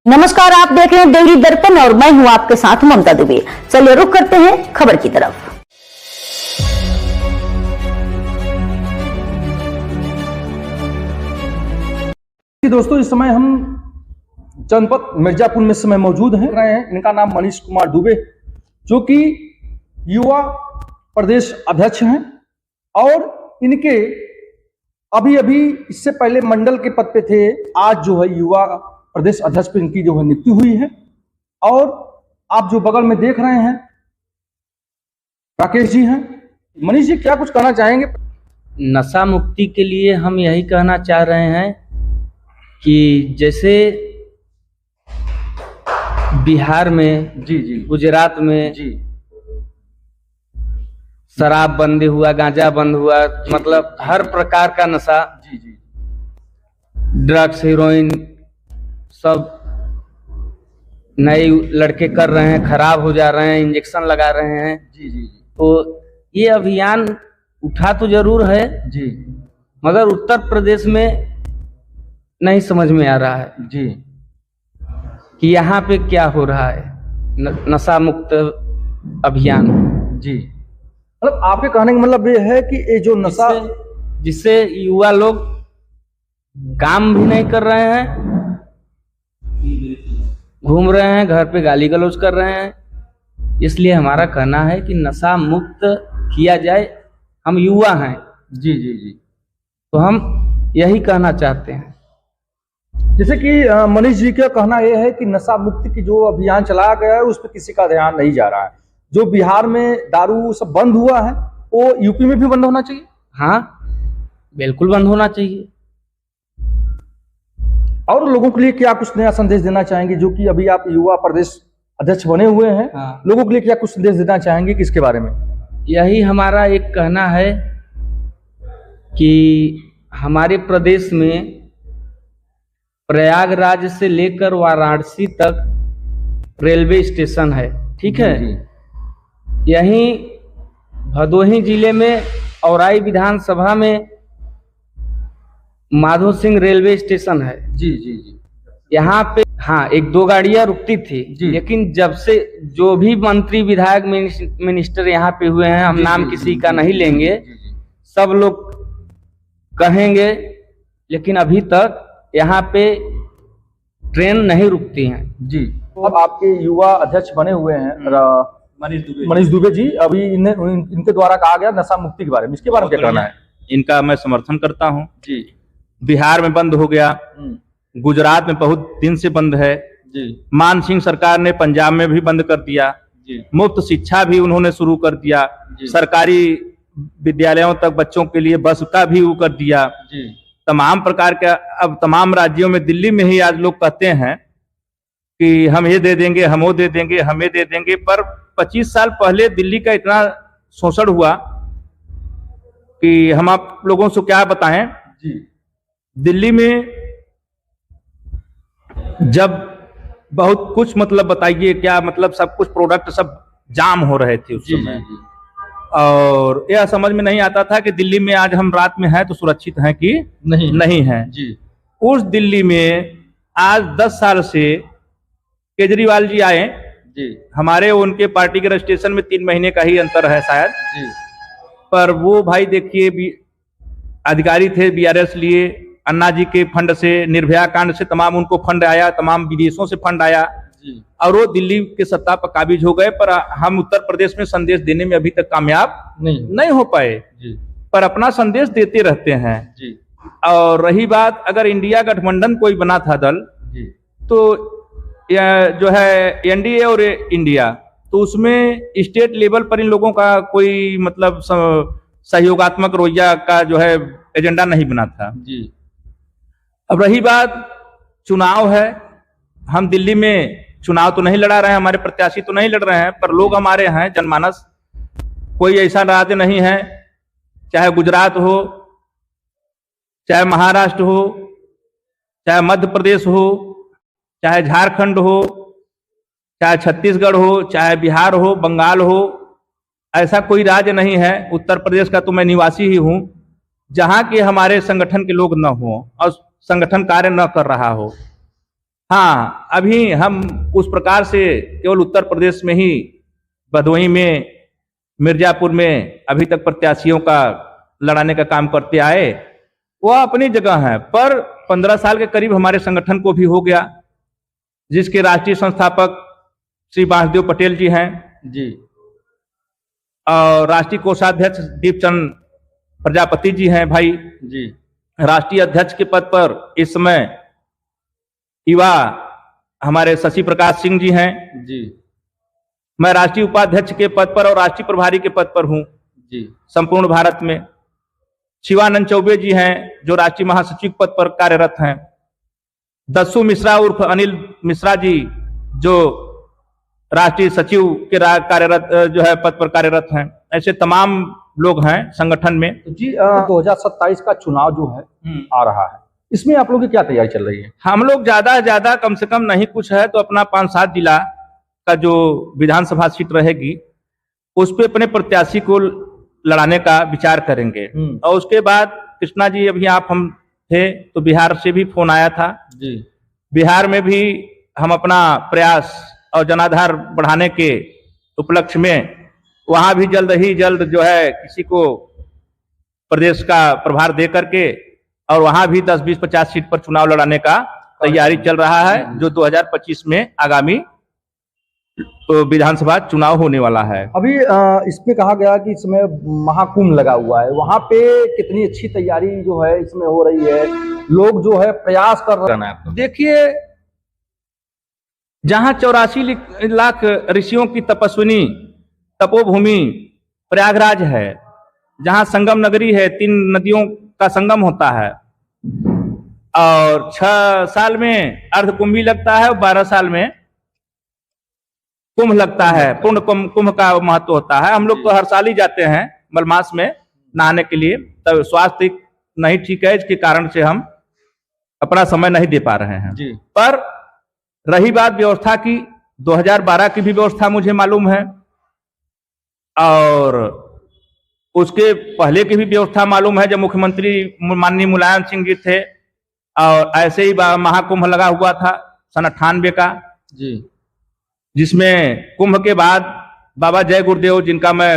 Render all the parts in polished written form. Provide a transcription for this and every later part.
नमस्कार, आप देख रहे हैं डेयरी दर्पण और मैं हूं आपके साथ ममता दुबे। चलिए रुक करते हैं खबर की तरफ। दोस्तों, इस समय हम जनपद मिर्जापुर में समय मौजूद हैं। इनका नाम मनीष कुमार दुबे, जो कि युवा प्रदेश अध्यक्ष हैं और इनके अभी इससे पहले मंडल के पद पे थे। आज जो है युवा प्रदेश अध्यक्ष पे इनकी जो है नियुक्ति हुई है। और आप जो बगल में देख रहे हैं राकेश जी हैं। मनीष जी, क्या कुछ कहना चाहेंगे? नशा मुक्ति के लिए हम यही कहना चाह रहे हैं कि जैसे बिहार में, जी, गुजरात में जी, शराब बंद हुआ, गांजा बंद हुआ, मतलब हर प्रकार का नशा, जी, ड्रग्स, हीरोइन सब नए लड़के कर रहे हैं, खराब हो जा रहे हैं, इंजेक्शन लगा रहे हैं। जी, जी, तो ये अभियान उठा तो जरूर है जी, मगर उत्तर प्रदेश में नहीं समझ में आ रहा है जी, कि यहाँ पे क्या हो रहा है। नशा मुक्त अभियान जी। मतलब आपके कहने का मतलब ये है कि ये जो नशा, जिससे युवा लोग काम भी नहीं कर रहे हैं, घूम रहे हैं, घर पे गाली गलौज कर रहे हैं। इसलिए हमारा कहना है कि नशा मुक्त किया जाए। हम युवा हैं। जी, जी, जी, तो हम यही कहना चाहते हैं। जैसे कि मनीष जी का कहना यह है कि नशा मुक्ति की जो अभियान चलाया गया है उस पर किसी का ध्यान नहीं जा रहा है। जो बिहार में दारू सब बंद हुआ है वो यूपी में भी बंद होना चाहिए। हाँ, बिल्कुल बंद होना चाहिए। और लोगों के लिए क्या कुछ नया संदेश देना चाहेंगे, जो कि अभी आप युवा प्रदेश अध्यक्ष बने हुए हैं? हाँ। लोगों के लिए क्या कुछ संदेश देना चाहेंगे किसके बारे में? यही हमारा एक कहना है कि हमारे प्रदेश में प्रयागराज से लेकर वाराणसी तक रेलवे स्टेशन है, ठीक है। जी, यहीं भदोही जिले में औराई विधानसभा में माधो सिंह रेलवे स्टेशन है। जी, जी, जी, यहाँ पे हाँ, एक दो गाड़ियां रुकती थी, लेकिन जब से जो भी मंत्री, विधायक, मिनिस्टर यहाँ पे हुए हैं, हम नाम किसी का नहीं लेंगे, सब लोग कहेंगे, लेकिन अभी तक यहाँ पे ट्रेन नहीं रुकती हैं। जी। अब आपके युवा अध्यक्ष बने हुए हैं मनीष दुबे जी। अभी इनके द्वारा कहा गया नशा मुक्ति के बारे में, इसके बारे में क्या कहना है? इनका मैं समर्थन करता हूं। जी, बिहार में बंद हो गया, गुजरात में बहुत दिन से बंद है। जी, मान सिंह सरकार ने पंजाब में भी बंद कर दिया। जी, मुफ्त शिक्षा भी उन्होंने शुरू कर दिया। जी, सरकारी विद्यालयों तक बच्चों के लिए बस का भी वो कर दिया। जी, तमाम प्रकार के अब तमाम राज्यों में, दिल्ली में ही आज लोग कहते हैं कि हम ये दे देंगे, हम वो दे देंगे, हमें दे देंगे। पर 25 साल पहले दिल्ली का इतना शोषण हुआ कि हम आप लोगों से क्या बताएं। जी, दिल्ली में जब बहुत कुछ, मतलब बताइए क्या, मतलब सब कुछ प्रोडक्ट सब जाम हो रहे थे उस समय। और यह समझ में नहीं आता था कि दिल्ली में आज हम रात में हैं तो सुरक्षित हैं कि नहीं हैं। जी, उस दिल्ली में आज 10 साल से केजरीवाल जी आए। जी, हमारे उनके पार्टी के रजिस्ट्रेशन में 3 महीने का ही अंतर है शायद। जी, पर वो भाई देखिए, अधिकारी थे, बीआरएस लिए, अन्ना जी के फंड से, निर्भया कांड से तमाम उनको फंड आया, तमाम विदेशों से फंड आया। जी, और वो दिल्ली के सत्ता पर काबिज हो गए। पर हम उत्तर प्रदेश में संदेश देने में अभी तक कामयाब नहीं हो पाए। जी, पर अपना संदेश देते रहते हैं। जी, और रही बात, अगर इंडिया गठबंधन कोई बना था दल, जी, तो जो है एनडीए और इंडिया, तो उसमें स्टेट लेवल पर इन लोगों का कोई मतलब सहयोगात्मक रवैया का जो है एजेंडा नहीं बना था। जी, अब रही बात चुनाव है, हम दिल्ली में चुनाव तो नहीं लड़ा रहे हैं, हमारे प्रत्याशी तो नहीं लड़ रहे हैं, पर लोग हमारे हैं, जनमानस कोई ऐसा राज्य नहीं है, चाहे गुजरात हो, चाहे महाराष्ट्र हो, चाहे मध्य प्रदेश हो, चाहे झारखंड हो, चाहे छत्तीसगढ़ हो, चाहे बिहार हो, बंगाल हो, ऐसा कोई राज्य नहीं है। उत्तर प्रदेश का तो मैं निवासी ही हूं, जहां के हमारे संगठन के लोग न हो और संगठन कार्य न कर रहा हो। हाँ, अभी हम उस प्रकार से केवल उत्तर प्रदेश में ही, भदोही में, मिर्जापुर में अभी तक प्रत्याशियों का लड़ाने का काम करते आए, वह अपनी जगह है। पर 15 साल के करीब हमारे संगठन को भी हो गया, जिसके राष्ट्रीय संस्थापक श्री वासुदेव पटेल जी हैं जी, और राष्ट्रीय कोषाध्यक्ष दीपचंद प्रजापति जी हैं भाई जी, राष्ट्रीय अध्यक्ष के पद पर इस समय युवा हमारे शशि प्रकाश सिंह जी हैं। जी, मैं राष्ट्रीय उपाध्यक्ष के पद पर और राष्ट्रीय प्रभारी के पद पर हूं जी, संपूर्ण भारत में। शिवानंद चौबे जी हैं जो राष्ट्रीय महासचिव पद पर कार्यरत हैं। दस्सू मिश्रा उर्फ अनिल मिश्रा जी जो राष्ट्रीय सचिव के कार्यरत जो है पद पर कार्यरत हैं। ऐसे तमाम लोग हैं संगठन में। तो जी 2027 का चुनाव जो है आ रहा है, इसमें आप लोगों की क्या तैयारी चल रही है? हम लोग ज्यादा कम से कम नहीं कुछ है तो अपना 5-7 जिला का जो विधानसभा सीट रहेगी उस पे अपने प्रत्याशी को लड़ाने का विचार करेंगे। और उसके बाद कृष्णा जी, अभी आप हम थे तो बिहार से भी फोन आया था जी, बिहार में भी हम अपना प्रयास और जनाधार बढ़ाने के उपलक्ष्य में वहां भी जल्द ही जल्द जो है किसी को प्रदेश का प्रभार दे करके और वहां भी 10, 20, 50 सीट पर चुनाव लड़ाने का तैयारी चल रहा है, जो 2025 में आगामी विधानसभा चुनाव होने वाला है। अभी इसमें कहा गया कि इसमें महाकुंभ लगा हुआ है, वहां पे कितनी अच्छी तैयारी जो है इसमें हो रही है, लोग जो है प्रयास कर रहे हैं। देखिए, जहां 84 लाख ऋषियों की तपस्विनी तपोभूमि प्रयागराज है, जहां संगम नगरी है, 3 नदियों का संगम होता है, और 6 साल में अर्धकुंभी लगता है और 12 साल में कुंभ लगता है। पूर्ण कुंभ का महत्व होता है। हम लोग तो हर साल ही जाते हैं मलमास में नहाने के लिए, तब स्वास्थ्य नहीं ठीक है, इसके कारण से हम अपना समय नहीं दे पा रहे हैं जी। पर रही बात व्यवस्था की, 2012 की भी व्यवस्था मुझे मालूम है और उसके पहले की भी व्यवस्था मालूम है, जब मुख्यमंत्री माननीय मुलायम सिंह जी थे और ऐसे ही महाकुंभ लगा हुआ था सन 98 का जी, जिसमें कुंभ के बाद बाबा जय गुरुदेव, जिनका मैं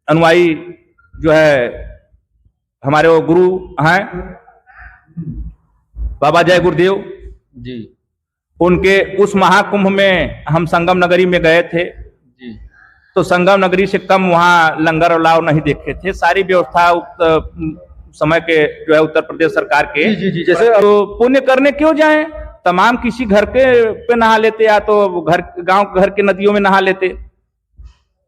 अनुयायी जो है हमारे वो गुरु हैं बाबा जय गुरुदेव जी, उनके उस महाकुंभ में हम संगम नगरी में गए थे जी, तो संगम नगरी से कम वहां लंगर और लाव नहीं देखे थे। सारी व्यवस्था समय के जो है उत्तर प्रदेश सरकार के जी, जी, जी, जैसे तो पुण्य करने क्यों जाएं, तमाम किसी घर के पे नहा लेते या तो घर के नदियों में नहा लेते,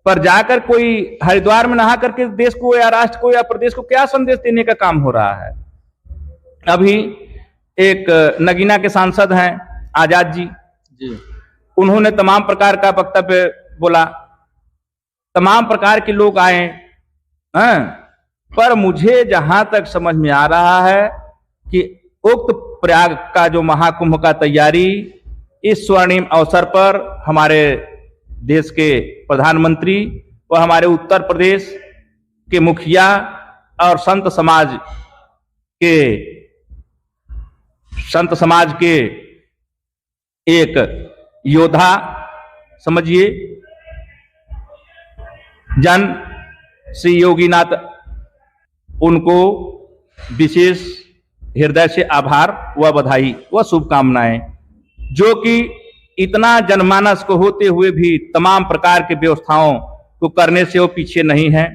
पर जाकर कोई हरिद्वार में नहा करके देश को या राष्ट्र को या प्रदेश को क्या संदेश देने का काम हो रहा है। अभी एक नगीना के सांसद हैं आजाद जी, उन्होंने तमाम प्रकार का वक्तव्य बोला, तमाम प्रकार के लोग आए हैं, पर मुझे जहां तक समझ में आ रहा है कि उक्त प्रयाग का जो महाकुंभ का तैयारी इस स्वर्णिम अवसर पर हमारे देश के प्रधानमंत्री व हमारे उत्तर प्रदेश के मुखिया और संत समाज के एक योद्धा समझिए जन श्री योगीनाथ, उनको विशेष हृदय से आभार व बधाई व शुभकामनाएं, जो कि इतना जनमानस को होते हुए भी तमाम प्रकार की व्यवस्थाओं को करने से वो पीछे नहीं है।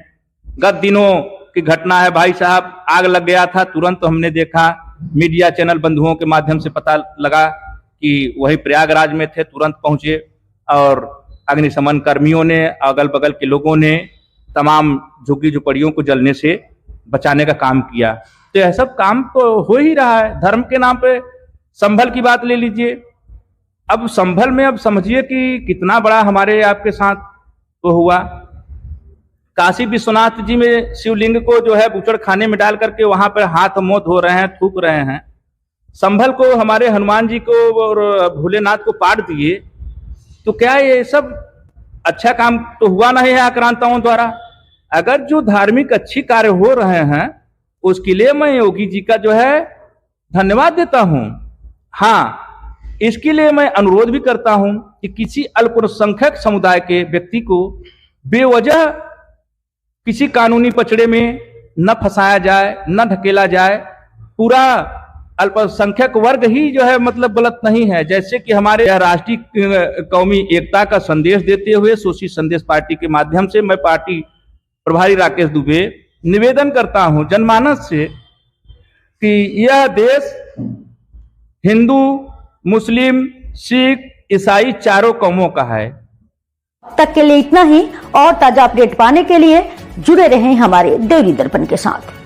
गत दिनों की घटना है भाई साहब, आग लग गया था, तुरंत हमने देखा, मीडिया चैनल बंधुओं के माध्यम से पता लगा कि वही प्रयागराज में थे, तुरंत पहुंचे और अग्निशमन कर्मियों ने, अगल बगल के लोगों ने तमाम झुग्गी झुपड़ियों को जलने से बचाने का काम किया। तो यह सब काम तो हो ही रहा है। धर्म के नाम पे संभल की बात ले लीजिए, अब संभल में अब समझिए कि कितना बड़ा हमारे आपके साथ तो हुआ। काशी विश्वनाथ जी में शिवलिंग को जो है बूचड़ खाने में डाल करके वहां पर हाथ मुंह धो रहे हैं, थूक रहे हैं। संभल को हमारे हनुमान जी को और भोलेनाथ को पाट दिए, तो क्या ये सब अच्छा काम तो हुआ नहीं है आक्रांताओं द्वारा? अगर जो धार्मिक अच्छी कार्य हो रहे हैं उसके लिए मैं योगी जी का जो है धन्यवाद देता हूं। हाँ, इसके लिए मैं अनुरोध भी करता हूं कि किसी अल्पसंख्यक समुदाय के व्यक्ति को बेवजह किसी कानूनी पचड़े में न फंसाया जाए, न ढकेला जाए। पूरा अल्पसंख्यक वर्ग ही जो है मतलब गलत नहीं है। जैसे कि हमारे राष्ट्रीय कौमी एकता का संदेश देते हुए शोषित संदेश पार्टी के माध्यम से मैं पार्टी प्रभारी राकेश दुबे निवेदन करता हूं जनमानस से कि यह देश हिंदू, मुस्लिम, सिख, ईसाई चारों कौमों का है। तक के लिए इतना ही। और ताजा अपडेट पाने के लिए जुड़े रहें हमारे देवरी दर्पण के साथ।